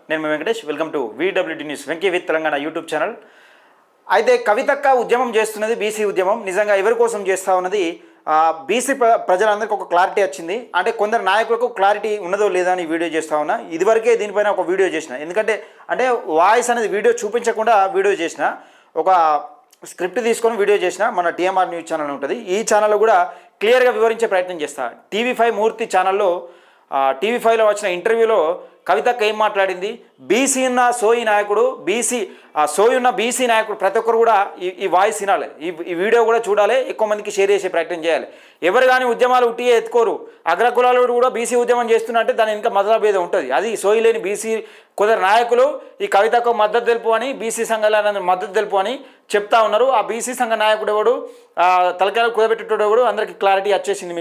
నేను మీ Venkatesh. Welcome to VWD news Venky with Telangana YouTube channel. అయితే కవితక్క ఉద్యమం చేస్తున్నది బీసీ ఉద్యమం. నిజంగా ఎవరి కోసం చేస్తూ ఉన్నది? బీసీ ప్రజలందరికీ ఒక క్లారిటీ వచ్చింది. అంటే కొందరు నాయకులకు క్లారిటీ ఉన్నదో లేదా అని వీడియో చేస్తూ ఉన్నా. ఇదివరకే దీనిపైన ఒక వీడియో చేసిన, ఎందుకంటే వాయిస్ అనేది వీడియో చూపించకుండా వీడియో చేసిన, ఒక స్క్రిప్ట్ తీసుకొని వీడియో చేసిన. మన TMR న్యూస్ ఛానల్ ఉంటుంది, ఈ ఛానల్లో కూడా క్లియర్గా వివరించే ప్రయత్నం చేస్తా. TV5 మూర్తి ఛానల్లో TV5లో వచ్చిన ఇంటర్వ్యూలో కవితక్క ఏం మాట్లాడింది, బీసీ ఉన్న సోయి నాయకుడు, సోయి ఉన్న బీసీ నాయకుడు ప్రతి ఒక్కరు కూడా ఈ వాయిస్ వినాలి, ఈ వీడియో కూడా చూడాలి, ఎక్కువ మందికి షేర్ చేసే ప్రయత్నం చేయాలి. ఎవరు కానీ ఉద్యమాలు ఉట్టియే ఎత్తుకోరు. అగ్రకులాలు కూడా బీసీ ఉద్యమం చేస్తున్నట్టే దాని ఇంకా మతభేదం ఉంటుంది. అది సోయి లేని బీసీ కొందరు నాయకులు ఈ కవితకు మద్దతు తెలుపు అని, బీసీ సంఘాల మద్దతు తెలుపు అని చెప్తా ఉన్నారు. ఆ బీసీ సంఘ నాయకుడు ఎవడు, తలకాయలు కుదబెట్టేటోడు ఎవడు, అందరికీ క్లారిటీ వచ్చేసింది.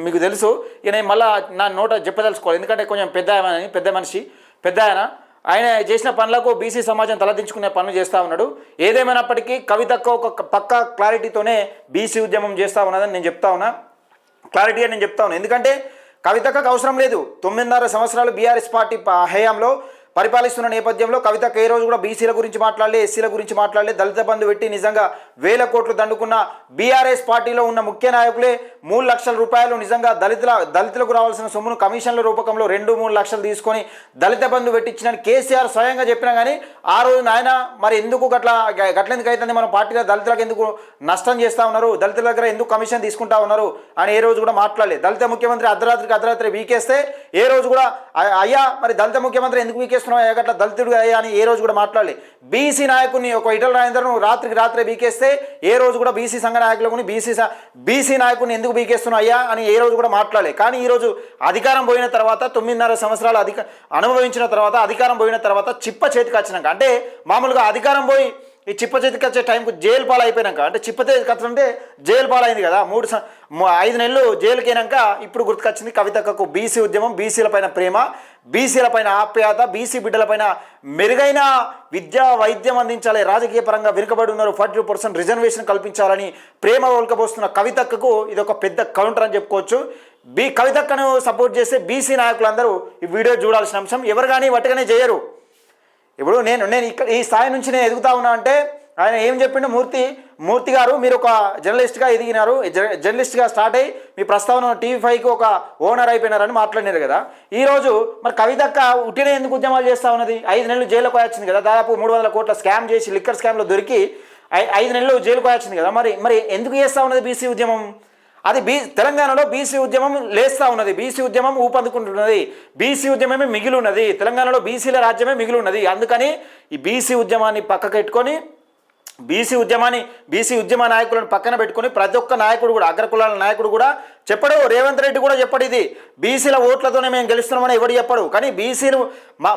మీకు తెలుసు. ఇక నేను మళ్ళీ నా నోట చెప్పదలుచుకోవాలి, ఎందుకంటే కొంచెం పెద్ద మనిషి, పెద్ద ఆయన చేసిన పనులకు బీసీ సమాజం తలదించుకునే పనులు చేస్తూ ఉన్నాడు. ఏదేమైనప్పటికీ కవితక్క ఒక పక్కా క్లారిటీతోనే బీసీ ఉద్యమం చేస్తూ ఉన్నదని నేను చెప్తా ఉన్నా, క్లారిటీగా నేను చెప్తా ఉన్నా. ఎందుకంటే కవితక్కకు అవసరం లేదు. 9.5 సంవత్సరాలు బీఆర్ఎస్ పార్టీ హయాంలో పరిపాలిస్తున్న నేపథ్యంలో కవితక్క ఏ రోజు కూడా బీసీల గురించి మాట్లాడలే, ఎస్సీల గురించి మాట్లాడలే. దళిత బంధు పెట్టి నిజంగా వేల కోట్లు దండుకున్న బీఆర్ఎస్ పార్టీలో ఉన్న ముఖ్య నాయకులే 3 లక్షల రూపాయలు నిజంగా దళితులకు రావాల్సిన సొమ్మును కమిషన్ల రూపకంలో 2-3 లక్షలు తీసుకొని దళిత బంధు పెట్టించిన కేసీఆర్ స్వయంగా చెప్పినా కానీ ఆ రోజు నాయన మరి ఎందుకు గట్లెందుకు అవుతుంది, మన పార్టీలో దళితులకు ఎందుకు నష్టం చేస్తూ ఉన్నారు, దళితుల దగ్గర ఎందుకు కమిషన్ తీసుకుంటా ఉన్నారు అని ఏ రోజు కూడా మాట్లాడలేదు. దళిత ముఖ్యమంత్రి అర్ధరాత్రి వీకేస్తే ఏ రోజు కూడా అయ్యా మరి దళిత ముఖ్యమంత్రి ఎందుకు వీకేస్తున్నావు, గట్ల దళితుడు అయ్యా అని ఏ రోజు కూడా మాట్లాడలే. బీసీ నాయకుని ఒక ఈటల రాజేందర్ను రాత్రే బీకేస్తే ఏ రోజు కూడా బీసీ సంఘ నాయకులను బీసీ నాయకుని ఎందుకు బీకేస్తున్నావు అయ్యా అని ఏ రోజు కూడా మాట్లాడలే. కానీ ఈరోజు అధికారం పోయిన తర్వాత 9.5 సంవత్సరాలు అనుభవించిన తర్వాత, అధికారం పోయిన తర్వాత చిప్ప చేతికి వచ్చినాక, అంటే మామూలుగా అధికారం పోయి ఈ చిప్ప చేతికి వచ్చే టైంకు జైలు పాలు అయిపోయినాక, అంటే చిప్ప చేతికి వచ్చంటే జైలు పాలైంది కదా, 5 నెలలు జైలుకి అయినాక ఇప్పుడు గుర్తుకొచ్చింది కవితక్కకు బీసీ ఉద్యమం, బీసీలపైన ప్రేమ, బీసీలపైన ఆప్యాయత, బీసీ బిడ్డలపైన మెరుగైన విద్యా వైద్యం అందించాలి, రాజకీయ పరంగా వెనుకబడి ఉన్నారు, 42% రిజర్వేషన్ కల్పించాలని ప్రేమ ఒలకబోస్తున్న కవితక్కకు ఇది ఒక పెద్ద కౌంటర్ అని చెప్పుకోవచ్చు. కవితక్కను సపోర్ట్ చేసే బీసీ నాయకులందరూ ఈ వీడియో చూడాల్సిన అంశం. ఎవరు కానీ వట్టుగానే చేయరు. ఇప్పుడు నేను ఇక్కడ ఈ స్థాయి నుంచి నేను ఎదుగుతా ఉన్నా అంటే ఆయన ఏం చెప్పిండు, మూర్తి గారు మీరు ఒక జర్నలిస్ట్గా ఎదిగినారు, జర్నలిస్ట్గా స్టార్ట్ అయ్యి మీ ప్రస్తావన TV5కి ఒక ఓనర్ అయిపోయినారని మాట్లాడినారు కదా. ఈరోజు మరి కవితక్క ఉట్టినే ఎందుకు ఉద్యమాలు చేస్తూ ఉన్నది? 5 నెలలు జైలుకు వచ్చింది కదా, దాదాపు 300 కోట్ల స్కామ్ చేసి లిక్కర్ స్కామ్లో దొరికి 5 నెలలు జైలుకు వచ్చింది కదా. మరి ఎందుకు చేస్తూ ఉన్నది బీసీ ఉద్యమం? అది తెలంగాణలో బీసీ ఉద్యమం లేస్తూ ఉన్నది, బీసీ ఉద్యమం ఊపందుకుంటున్నది, బీసీ ఉద్యమమే మిగిలి ఉన్నది, తెలంగాణలో బీసీల రాజ్యమే మిగిలి ఉన్నది. అందుకని ఈ బీసీ ఉద్యమాన్ని పక్కకు పెట్టుకొని, బీసీ ఉద్యమ నాయకులను పక్కన పెట్టుకొని ప్రతి ఒక్క నాయకుడు కూడా, అగ్రకులాల నాయకుడు కూడా చెప్పడు, రేవంత్ రెడ్డి కూడా చెప్పడు, ఇది బీసీల ఓట్లతోనే మేము గెలుస్తున్నామని ఎవడు చెప్పడు. కానీ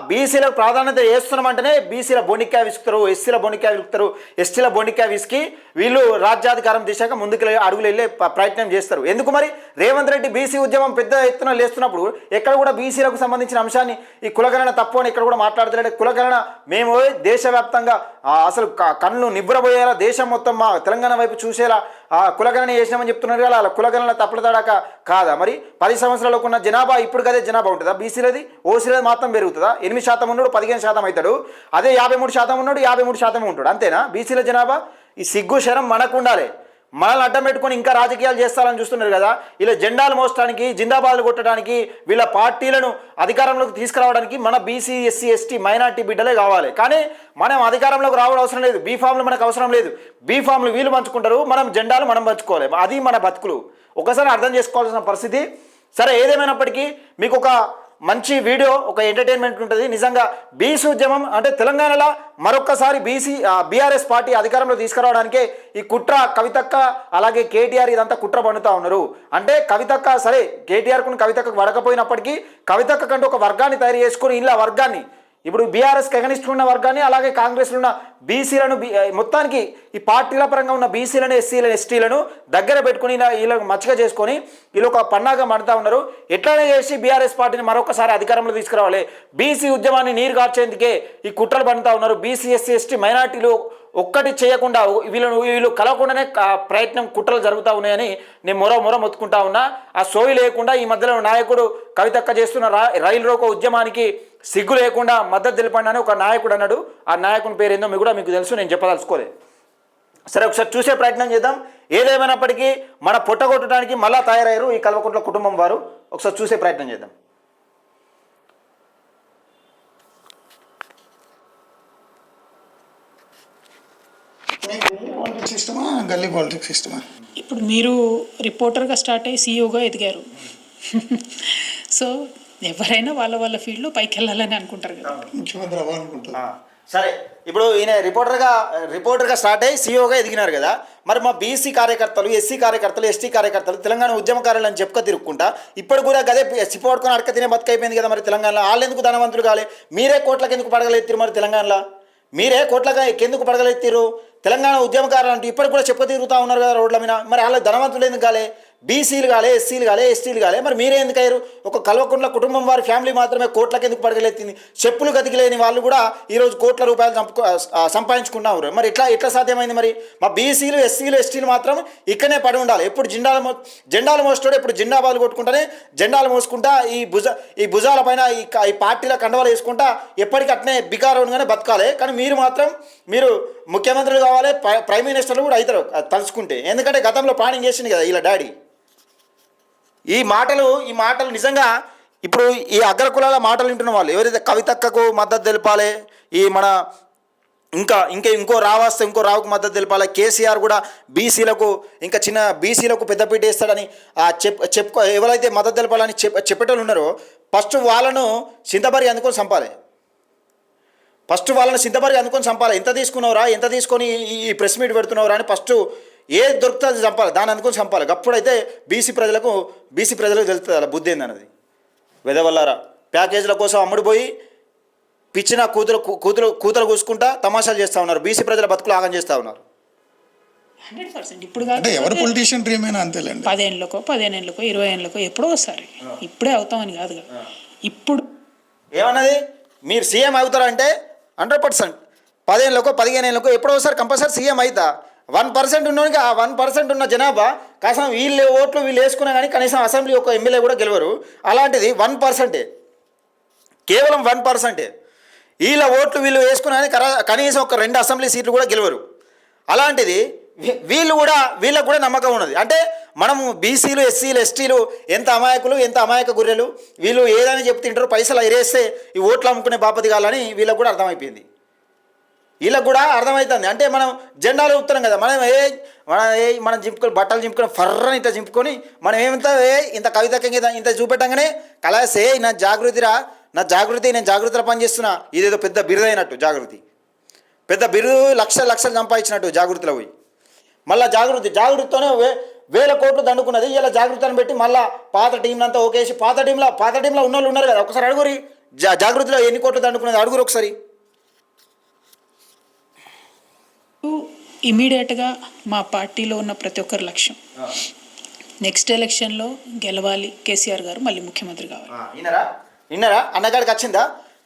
బీసీలకు ప్రాధాన్యత వేస్తున్నామంటేనే బీసీల బొనిక్కా విసుకుతారు, ఎస్సీల బొనిక్కా విసుకుతారు, ఎస్టీల బొనిక్కా విసికి వీళ్ళు రాజ్యాధికారం దిశాగా ముందుకు అడుగులు వెళ్ళే ప్రయత్నం చేస్తారు. ఎందుకు మరి రేవంత్ రెడ్డి బీసీ ఉద్యమం పెద్ద ఎత్తున లేస్తున్నప్పుడు ఎక్కడ కూడా బీసీలకు సంబంధించిన అంశాన్ని ఈ కులగణన తప్పు అని ఎక్కడ కూడా మాట్లాడుతున్నాడు. కులగణన మేము దేశవ్యాప్తంగా అసలు కళ్ళు నివ్వరబోయేలా, దేశం మొత్తం మా తెలంగాణ వైపు చూసేలా కులగణన చేసినామని చెప్తున్నారు కదా. అలా కులగణన తప్పదాక కాదా? మరి 10 సంవత్సరాలకు ఉన్న జనాభా ఇప్పుడు కదే జనాభా ఉంటుందా? బీసీలది ఓసీలది మాత్రం పెరుగుతుందా? 8% ఉన్నాడు 15% అవుతాడు, అదే 53% ఉన్నాడు 53% ఉంటాడు, అంతేనా బీసీల జనాభా? ఈ సిగ్గు శరం మనకు ఉండాలి. మనల్ని అడ్డం పెట్టుకొని ఇంకా రాజకీయాలు చేస్తారని చూస్తున్నారు కదా. ఇలా జెండాలు మోసడానికి, జిందాబాదులు కొట్టడానికి, వీళ్ళ పార్టీలను అధికారంలోకి తీసుకురావడానికి మన బీసీ, ఎస్సీ, ఎస్టీ, మైనార్టీ బిడ్డలే కావాలి. కానీ మనం అధికారంలోకి రావడం అవసరం లేదు, బీఫామ్లు మనకు అవసరం లేదు. బీఫామ్లు వీళ్ళు పంచుకుంటారు, మనం జెండాలు మనం పంచుకోవాలి. అది మన బతుకులు. ఒకసారి అర్థం చేసుకోవాల్సిన పరిస్థితి. సరే, ఏదేమైనప్పటికీ మీకు ఒక మంచి వీడియో, ఒక ఎంటర్టైన్మెంట్ ఉంటుంది. నిజంగా బీసీ ఉద్యమం అంటే తెలంగాణలో మరొక్కసారి బీఆర్ఎస్ పార్టీ అధికారంలో తీసుకురావడానికే ఈ కుట్ర కవితక్క అలాగే కేటీఆర్ ఇదంతా కుట్ర పన్నుతూ ఉన్నారు. అంటే కవితక్క సరే, కేటీఆర్కు కవితక్కకు వడకపోయినప్పటికీ కవితక్క కంటే ఒక వర్గాన్ని తయారు చేసుకుని ఇలా వర్గాన్ని ఇప్పుడు బీఆర్ఎస్కి అగనిస్ట్ ఉన్న వర్గాన్ని అలాగే కాంగ్రెస్లో ఉన్న బీసీలను మొత్తానికి ఈ పార్టీల పరంగా ఉన్న బీసీలను, ఎస్సీలను, ఎస్టీలను దగ్గర పెట్టుకుని వీళ్ళకి మచ్చగా చేసుకొని వీళ్ళు ఒక పన్నాగా మడుతూ ఉన్నారు. ఎట్లనే చేసి బీఆర్ఎస్ పార్టీని మరొకసారి అధికారంలో తీసుకురావాలి, బీసీ ఉద్యమాన్ని నీరు కార్చేందుకే ఈ కుట్రలు పడుతూ ఉన్నారు. బీసీ, ఎస్సీ, ఎస్టీ, మైనార్టీలు ఒక్కటి చేయకుండా వీళ్ళు కలవకుండానే ప్రయత్నం కుట్రలు జరుగుతూ ఉన్నాయని నేను మొర మొత్తుకుంటా ఉన్నా. ఆ సోయి లేకుండా ఈ మధ్యలో నాయకుడు కవితక్క చేస్తున్న రైలు రోకో ఉద్యమానికి సిగ్గు లేకుండా మద్దతు తెలిపండి అని ఒక నాయకుడు అన్నాడు. ఆ నాయకుని పేరు ఏందో మీకు తెలుసు, నేను చెప్పదలుచుకోలేదు. సరే, ఒకసారి చూసే ప్రయత్నం చేద్దాం. ఏదేమైనప్పటికీ మన పొట్టగొట్టడానికి మళ్ళా తయారయ్యారు ఈ కల్వకుంట్ల కుటుంబం వారు. ఒకసారి చూసే ప్రయత్నం చేద్దాం. పాలిటిక్స్ ఇష్టమా, గల్లీ పాలిటిక్స్ ఇష్టమా? ఇప్పుడు మీరు రిపోర్టర్గా స్టార్ట్ అయ్యి సీఈఓగా ఎదిగారు. సో ఎవరైనా వాళ్ళ ఫీల్డ్లో పైకి వెళ్ళాలని అనుకుంటారు కదా. ముఖ్యమంత్రి అవ్వాలనుకుంటారు. సరే, ఇప్పుడు ఈయన రిపోర్టర్గా స్టార్ట్ అయ్యి సీఈఓగా ఎదిగినారు కదా. మరి మా బీసీ కార్యకర్తలు, ఎస్సీ కార్యకర్తలు, ఎస్టీ కార్యకర్తలు తెలంగాణ ఉద్యమకారులు అని చెప్పుక తిరుక్కుంటా ఇప్పుడు కూడా గదే సిపోడుకొని అడక తినే బతుకైపోయింది కదా. మరి తెలంగాణలో వాళ్ళు ఎందుకు ధనవంతులు కాలే? మీరే కోట్లకి ఎందుకు పడగలెత్తిరు? మరి తెలంగాణలో మీరే కోట్లగా ఎందుకు పడగలెత్తిరు? తెలంగాణ ఉద్యమకారులు అంటే ఇప్పటికి కూడా చెప్ప తిరుగుతూ ఉన్నారు కదా రోడ్ల మీద. మరి వాళ్ళ ధనవంతులు ఎందుకు కాలే? బీసీలు కాలే, ఎస్సీలు కాలే, ఎస్టీలు కాలే, మరి మీరే ఎందుకు అయ్యారు? ఒక కల్వకుంట్ల కుటుంబం వారి ఫ్యామిలీ మాత్రమే కోట్లకి ఎందుకు పడగలెత్తింది? చెప్పులు గతికిలేని వాళ్ళు కూడా ఈరోజు కోట్ల రూపాయలు సంపాదించుకున్నారు. మరి ఎట్లా సాధ్యమైంది? మరి మా బీసీలు, ఎస్సీలు, ఎస్టీలు మాత్రం ఇక్కడనే పడి ఉండాలి. ఎప్పుడు జెండాలు మోస్తాడు, ఎప్పుడు జెండాబాలు కొట్టుకుంటానే జెండాలు మోసుకుంటా ఈ భుజాల పైన ఈ పార్టీల కండవాలు వేసుకుంటా ఎప్పటికీ అట్నే బికారవుగానే బతకాలి. కానీ మీరు ముఖ్యమంత్రులు కావాలి, ప్రైమ్ మినిస్టర్లు కూడా అవుతారు తలుచుకుంటే. ఎందుకంటే గతంలో ప్లానింగ్ చేసింది కదా ఇలా డాడీ. ఈ మాటలు నిజంగా ఇప్పుడు ఈ అగ్రకులాల మాటలు వింటున్న వాళ్ళు ఎవరైతే కవితక్కకు మద్దతు తెలపాలి, ఈ మన ఇంకో రావస్తే ఇంకో రావుకు మద్దతు తెలపాలి, కేసీఆర్ కూడా చిన్న బీసీలకు పెద్దపీట వేస్తాడని ఎవరైతే మద్దతు తెలపాలని చెప్పేటోళ్ళు ఉన్నారో ఫస్ట్ వాళ్ళను చింతబరి అందుకొని చంపాలి. ఎంత తీసుకున్నావురా, ఎంత తీసుకొని ఈ ప్రెస్ మీట్ పెడుతున్నావురా అని ఫస్ట్ ఏది దొరుకుతుంది చంపాలి, దాన్ని అందుకొని చంపాలి. అప్పుడైతే బీసీ ప్రజలకు తెలుస్తుంది అలా బుద్ధి ఏందన్నది. వెదవల్లారా ప్యాకేజీల కోసం అమ్ముడుపోయి పిచ్చిన కూతురు కూసుకుంటా తమాషాలు చేస్తూ ఉన్నారు. బీసీ ప్రజల బతుకులు ఆగం చేస్తూ ఉన్నారు. 100% ఇప్పుడు అంటే ఎవరు పొలిటీషియన్ డ్రీమ్ అయినా అంతేలేండి. 10 ఏళ్ళకో 20 ఏళ్ళకో ఎప్పుడో వస్తారు. ఇప్పుడే అవుతామని కాదు కదా. ఇప్పుడు ఏమన్నది మీరు సీఎం అవుతారంటే 100% 10 ఏళ్ళకో 15 ఏళ్ళకో ఎప్పుడో ఒకసారి కంపల్సరీ సీఎం అవుతా. 1% ఉన్నోనికి ఆ 1% ఉన్న జనాభా కాసం వీళ్ళు ఓట్లు వేసుకున్నా కానీ కనీసం అసెంబ్లీ ఒక ఎమ్మెల్యే కూడా గెలవరు. అలాంటిది 1%, కేవలం 1%. వీళ్ళ ఓట్లు వీళ్ళు వేసుకున్నా కానీ కనీసం ఒక 2 అసెంబ్లీ సీట్లు కూడా గెలవరు. అలాంటిది వీళ్ళకు కూడా నమ్మకం ఉన్నది. అంటే మనము బీసీలు, ఎస్సీలు, ఎస్టీలు ఎంత అమాయకులు, ఎంత అమాయక గుర్రెలు. వీళ్ళు ఏదైనా చెప్తుంటారు, పైసలు ఎరేస్తే ఈ ఓట్లు అమ్ముకునే బాపతి కాలని వీళ్ళకు కూడా అర్థమైపోయింది. వీళ్ళకు కూడా అర్థమవుతుంది. అంటే మనం జెండాలు ఊపుతున్నాం కదా, మనం చింపుకొని బట్టలు చింపుకొని ఫర్రని ఇట్లా చింపుకొని మనం ఇంత కవితకి ఇంత చూపెట్టంగానే కలాసే నా జాగృతి నేను జాగృతిలో పనిచేస్తున్నా, ఇదేదో పెద్ద బిరుదైనట్టు జాగృతి, పెద్ద బిరుదు లక్షలు సంపాదించినట్టు జాగృతిలో పోయి మళ్ళీ జాగృతితోనే 1000 కోట్లు దండుకున్నది. ఇలా జాగృతిని పెట్టి మళ్ళీ పాత టీంలంతా ఓకేసి పాత టీంలో ఉన్న వాళ్ళు ఉన్నారు కదా, ఒకసారి అడుగురి జాగృతిలో ఎన్ని కోట్లు దండుకున్నది అడుగురు ఒకసారి. ఇమీడియట్గా మా పార్టీలో ఉన్న ప్రతి ఒక్కరి లక్ష్యం నెక్స్ట్ ఎలక్షన్లో గెలవాలి, కేసీఆర్ గారు మళ్ళీ ముఖ్యమంత్రి కావాలి. విన్నారా అన్నగాడికి వచ్చిందా?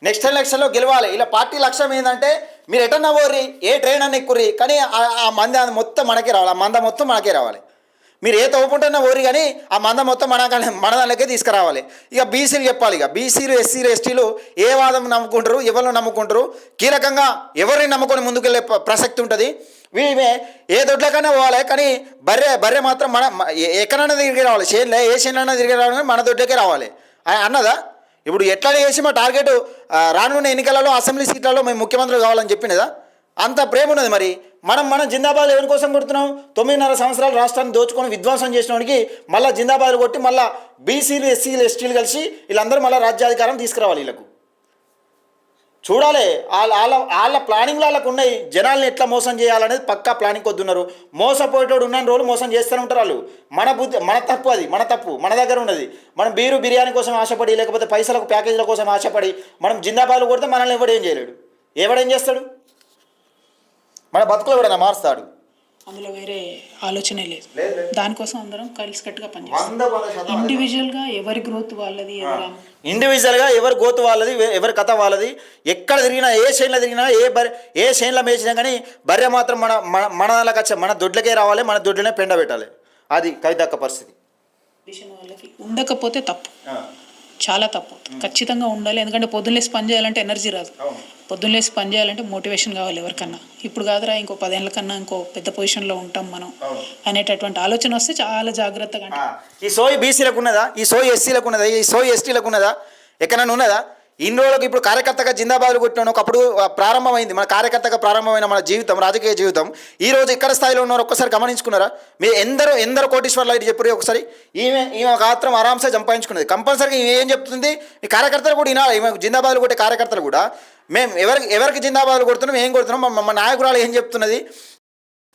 నెక్స్ట్ ఎలక్షన్లో గెలవాలి. ఇలా పార్టీ లక్ష్యం ఏంటంటే మీరు ఎటన్నా పోర్రి, ఏ ట్రైన్ అన్న ఎక్కుర్రి, కానీ ఆ మంద మొత్తం మనకే రావాలి, ఆ మంద మొత్తం మనకే రావాలి. మీరు ఏ తవ్వుకుంటున్నా ఓరి కానీ ఆ మంద మొత్తం మన దానిలోకే తీసుకురావాలి. ఇక బీసీలు చెప్పాలి. ఇక బీసీలు, ఎస్సీలు, ఎస్టీలు ఏ వాదం నమ్ముకుంటారు, ఎవరిని నమ్ముకుంటారు, కీలకంగా ఎవరిని నమ్ముకొని ముందుకెళ్ళే ప్రసక్తి ఉంటుంది. వీమే ఏ దొడ్లకైనా పోవాలి, కానీ బర్రె మాత్రం ఎక్కడైనా తిరిగి రావాలి. ఏ చేనులైనా తిరిగి రావాలి, కానీ మన దొడ్లకే రావాలి అన్నదా. ఇప్పుడు ఎట్లా చేసి మా టార్గెట్ రానున్న ఎన్నికలలో అసెంబ్లీ సీట్లలో మేము ముఖ్యమంత్రులు కావాలని చెప్పినదా? అంత ప్రేమ ఉన్నది. మరి మనం జిందాబాద్ ఎవరి కోసం కొడుతున్నాం? 9.5 సంవత్సరాలు రాష్ట్రాన్ని దోచుకొని విధ్వంసం చేసిన వాడికి మళ్ళీ జిందాబాద్ కొట్టి మళ్ళీ బీసీలు, ఎస్సీలు, ఎస్టీలు కలిసి వీళ్ళందరూ మళ్ళీ రాజ్యాధికారం తీసుకురావాలి. వీళ్ళకు చూడాలి, వాళ్ళ ప్లానింగ్లు వాళ్ళకు ఉన్నాయి. జనాల్ని ఎట్లా మోసం చేయాలనేది పక్కా ప్లానింగ్ కొద్దున్నారు. మోసపోయేటోడు ఉన్న రోజులు మోసం చేస్తూనే ఉంటారు వాళ్ళు. మన తప్పు మన దగ్గర ఉన్నది. మనం బిర్యానీ కోసం ఆశపడి, లేకపోతే పైసలకు ప్యాకేజీల కోసం ఆశపడి మనం జిందాబాద్లు కొడితే మనల్ని ఎవడేం చేయలేడు. ఎవడేం చేస్తాడు? మన బతుకులు ఎవడైనా మారుస్తాడు? అందులో వేరే ఆలోచనే లేదు. లేదు. దానికోసం అందరం కలిసికట్టుగా పనిచేస్తాం. ఇండివిజువల్గా ఎవరి గ్రోత్ వాళ్ళది, ఎవరు ఇండివిజువల్గా ఎవరు గోతు వాళ్ళది, ఎవరి కథ వాళ్ళది. ఎక్కడ తిరిగినా, ఏ షైన్లో తిరిగినా, ఏ షైన్లో మేసినా కానీ బర్రె మాత్రం మన దానికి వచ్చే మన దొడ్లకే రావాలి, మన దొడ్లనే పెండ పెట్టాలి. అది కవితక్క పరిస్థితి. వాళ్ళకి ఉండకపోతే తప్పు, చాలా తప్పు. ఖచ్చితంగా ఉండాలి. ఎందుకంటే పొద్దున్నేసి పని చేయాలంటే ఎనర్జీ రాదు. పొద్దున్నేసి పని చేయాలంటే మోటివేషన్ కావాలి ఎవరికన్నా. ఇప్పుడు కాదురా ఇంకో 10 ఏళ్ళ కన్నా ఇంకో పెద్ద పొజిషన్లో ఉంటాం మనం అనేటటువంటి ఆలోచన వస్తే చాలా జాగ్రత్తగా. ఈ సోయి బీసీలకు ఉన్నదా, ఈ సోయి ఎస్సీలకు ఉన్నదా, ఈ సోయి ఎస్టీలకు ఉన్నదా, ఎక్కడైనా ఉన్నదా? ఇన్ని రోజులకు ఇప్పుడు కార్యకర్తగా జిందాబాదులు కొట్టిన ఒకప్పుడు ప్రారంభమైంది మన కార్యకర్తగా ప్రారంభమైన మన జీవితం, రాజకీయ జీవితం. ఈ రోజు ఎక్కడ స్థాయిలో ఉన్నారో ఒక్కసారి గమనించుకున్నారా? మీరు ఎందరో కోటీశ్వర్లు అయితే చెప్పారు. ఒకసారి ఈమె మాత్రం ఆరాంసే సంపాదించుకున్నది. కంపల్సరీగా ఏం చెప్తుంది, ఈ కార్యకర్తలు కూడా వినాలి. ఈమె జిందాబాదులు కొట్టే కార్యకర్తలు కూడా మేము ఎవరికి జిందాబాదులు కొడుతున్నాం, ఏం కొడుతున్నాం, మా నాయకురాలు ఏం చెప్తున్నది.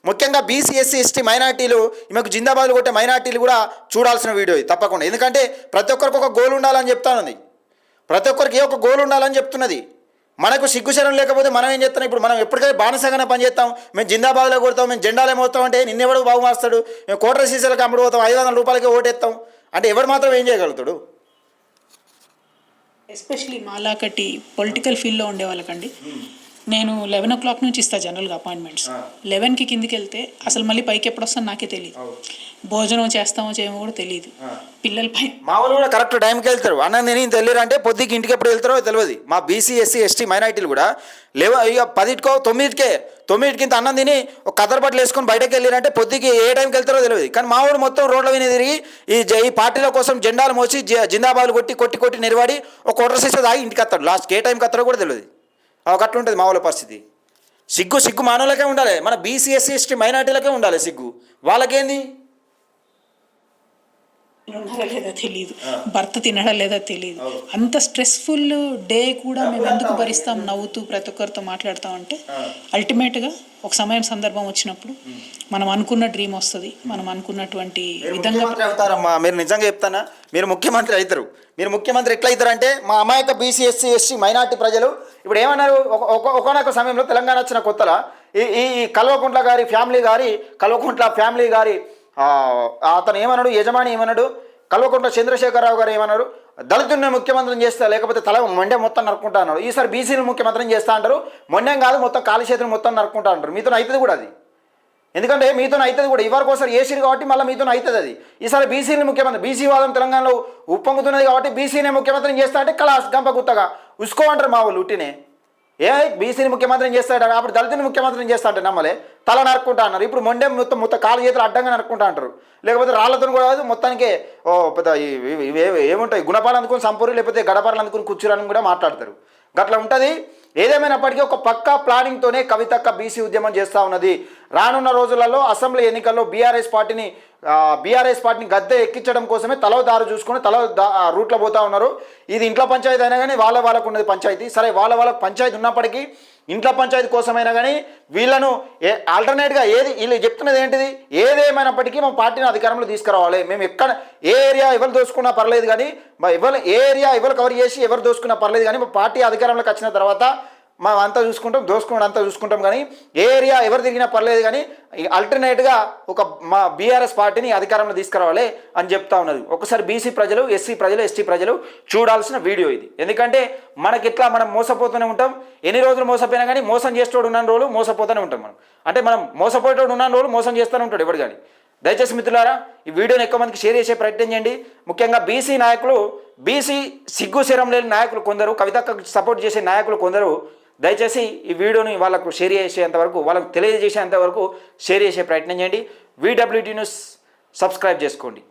ముఖ్యంగా బీసీ, ఎస్సీ, ఎస్టీ మైనార్టీలు, ఈమెకు జిందాబాదులు కొట్టే మైనార్టీలు కూడా చూడాల్సిన వీడియో ఇది తప్పకుండా. ఎందుకంటే ప్రతి ఒక్కరికి ఒక గోల్ ఉండాలని చెప్తానుంది. ప్రతి ఒక్కరికి ఒక గోల్ ఉండాలని చెప్తున్నది. మనకు సిగ్గుశరం లేకపోతే మనం ఏం చేస్తున్నాం? ఇప్పుడు మనం ఎప్పటికైనా బానిసగానే పనిచేస్తాం. మేము జిందాబాద్లో కొడతాం, మేము జెండాలే మోస్తాం అంటే నిన్నెవడు బాగు మాస్తాడు? మేము కోట్ర సీసాలకు అమ్ముడు పోతాం, 500 రూపాయలకే ఓటేస్తాం అంటే ఎవరు మాత్రం ఏం చేయగలుగుతాడు? ఎస్పెషలీ మాలాకటి పొలిటికల్ ఫీల్డ్లో ఉండే వాళ్ళకండి. నేను 11 o'clock నుంచి ఇస్తాను జనరల్గా అపాయింట్మెంట్స్. 11కి కిందికి వెళ్తే అసలు మళ్ళీ పైకి ఎప్పుడు వస్తాను నాకే తెలియదు. భోజనం చేస్తామో చేయమో కూడా తెలియదు. పిల్లల పై మా వాళ్ళు కూడా కరెక్ట్ టైంకి వెళ్తారు. అన్న నేను తెలియరు అంటే పొద్దుకి ఇంటికి ఎప్పుడు వెళ్తారో తెలియదు. మా బీసీ, ఎస్సీ, ఎస్టీ మైనార్టీలు కూడా 10కో 9కి ఇంత అన్నం తిని ఒక కదర్ బట్టలు వేసుకొని బయటకు వెళ్ళారంటే పొద్దుకి ఏ టైంకి వెళ్తారో తెలియదు. కానీ మా వాడు మొత్తం రోడ్ల మీద తిరిగి ఈ పార్టీల కోసం జెండాలు మోసి జిందాబాదులు కొట్టి నిలబడి ఒక కోట్ర సీసా తాగి ఇంటికి వస్తాడు. లాస్ట్కి ఏ టైంకి వస్తారో కూడా తెలియదు. అట్లా ఉంటుంది మా వాళ్ళ పరిస్థితి. సిగ్గు మానవులకే ఉండాలి, మన బీసీ, ఎస్సీ, ఎస్టీ మైనార్టీలకే ఉండాలి సిగ్గు. వాళ్ళకేంది? ఉన్నారా లేదా తెలియదు, భర్త తినడా లేదా తెలియదు. అంత స్ట్రెస్ఫుల్ డే కూడా మేము ఎందుకు భరిస్తాం? నవ్వుతూ ప్రతి ఒక్కరితో మాట్లాడతామంటే అల్టిమేట్గా ఒక సందర్భం వచ్చినప్పుడు మనం అనుకున్న డ్రీమ్ వస్తుంది. మనం అనుకున్నటువంటి విధంగా అవుతారమ్మా. మీరు నిజంగా చెప్తానా, మీరు ముఖ్యమంత్రి అవుతారు. మీరు ముఖ్యమంత్రి ఎట్లా అవుతారంటే మా అమాయక బీసీ, ఎస్సీ, ఎస్టీ మైనార్టీ ప్రజలు ఇప్పుడు ఏమన్నారు, ఒకనొక సమయంలో తెలంగాణ వచ్చిన కొత్తల ఈ కల్వకుంట్ల ఫ్యామిలీ గారి అతను ఏమన్నాడు, యజమాని ఏమన్నాడు, కల్వకుంట్ల చంద్రశేఖరరావు గారు ఏమన్నారు, దళితుడిని ముఖ్యమంత్రిని చేస్తా లేకపోతే తల మొండె మొత్తం నరుక్కుంటా అన్నాడు. ఈసారి బీసీని ముఖ్యమంత్రిని చేస్తా అంటారు. మొండెం కాదు మొత్తం కాలి చేతులు మొత్తం నరుక్కుంటా అంటారు. మీతో అవుతుంది కూడా అది. ఎందుకంటే మీతో అవుతుంది కూడా. ఇవరికోసారి ఏసీలు కాబట్టి మళ్ళీ మీతో అవుతుంది అది. ఈసారి బీసీని ముఖ్యమంత్రి, బీసీ వాదం తెలంగాణలో ఉప్పొంగుతున్నది కాబట్టి బీసీని ముఖ్యమంత్రిని చేస్తా అంటే కళాస్ గంప గుత్తగా ఉసుకో అంటారు మా వాళ్ళు ఉట్టినే. బీసీని ముఖ్యమంత్రిని చేస్తాడు అప్పుడు దళితుని ముఖ్యమంత్రిని చేస్తా అంటే నమ్మలే, తల నరుక్కుంటా అన్నారు. ఇప్పుడు మొండెం మొత్తం కాలు చేతులు అడ్డంగా నరుక్కుంటా అంటారు. లేకపోతే రాళ్లతో కూడా కాదు మొత్తానికే పెద్ద ఏముంటాయి గుణపాలు అందుకుని సంపూరి లేకపోతే గడపాలు అందుకుని కూర్చురని కూడా మాట్లాడతారు. గట్లా ఉంటుంది. ఏదేమైనప్పటికీ ఒక పక్కా ప్లానింగ్తోనే కవితక్క బీసీ ఉద్యమం చేస్తూ ఉన్నది. రానున్న రోజులలో అసెంబ్లీ ఎన్నికల్లో బీఆర్ఎస్ పార్టీని గద్దె ఎక్కించడం కోసమే తలో దారి చూసుకొని రూట్లో పోతూ ఉన్నారు. ఇది ఇంట్లో పంచాయతీ అయినా కానీ వాళ్ళకు ఉన్నది పంచాయతీ. సరే వాళ్ళకు పంచాయతీ ఉన్నప్పటికీ ఇంట్లో పంచాయతీ కోసమైనా కానీ వీళ్ళను ఆల్టర్నేట్గా వీళ్ళు చెప్తున్నది ఏంటిది, ఏదేమైనప్పటికీ మా పార్టీని అధికారంలో తీసుకురావాలి. మేము ఎక్కడ ఏ ఏరియా ఎవరు దోసుకున్నా పర్లేదు కానీ ఏ ఏరియా ఎవరు కవర్ చేసి ఎవరు దోసుకున్నా పర్లేదు కానీ మా పార్టీ అధికారంలోకి వచ్చిన తర్వాత మనం అంతా చూసుకుంటాం కానీ ఏ ఏరియా ఎవరు తిరిగినా పర్లేదు కానీ ఆల్టర్నేట్గా మా బీఆర్ఎస్ పార్టీని అధికారంలో తీసుకురావాలి అని చెప్తా ఉన్నది. ఒకసారి బీసీ ప్రజలు, ఎస్సీ ప్రజలు, ఎస్టీ ప్రజలు చూడాల్సిన వీడియో ఇది. ఎందుకంటే మనం మోసపోతూనే ఉంటాం. ఎన్ని రోజులు మోసపోయినా కానీ మోసం చేసేటోడు ఉన్న రోజులు మోసపోతూనే ఉంటాం మనం. అంటే మనం మోసపోయేటోడు ఉన్న రోజులు మోసం చేస్తూనే ఉంటాడు ఎవడు కానీ. దయచేసి మిత్రులారా ఈ వీడియోని ఎక్కువ మందికి షేర్ చేసే ప్రయత్నం చేయండి. ముఖ్యంగా బీసీ నాయకులు, బీసీ సిగ్గు శరం లేని నాయకులు కొందరు, కవితకు సపోర్ట్ చేసే నాయకులు కొందరు దయచేసి ఈ వీడియోని వాళ్ళకు షేర్ చేసేంతవరకు, వాళ్ళకు తెలియజేసేంతవరకు షేర్ చేసే ప్రయత్నం చేయండి. VWT న్యూస్ సబ్స్క్రైబ్ చేసుకోండి.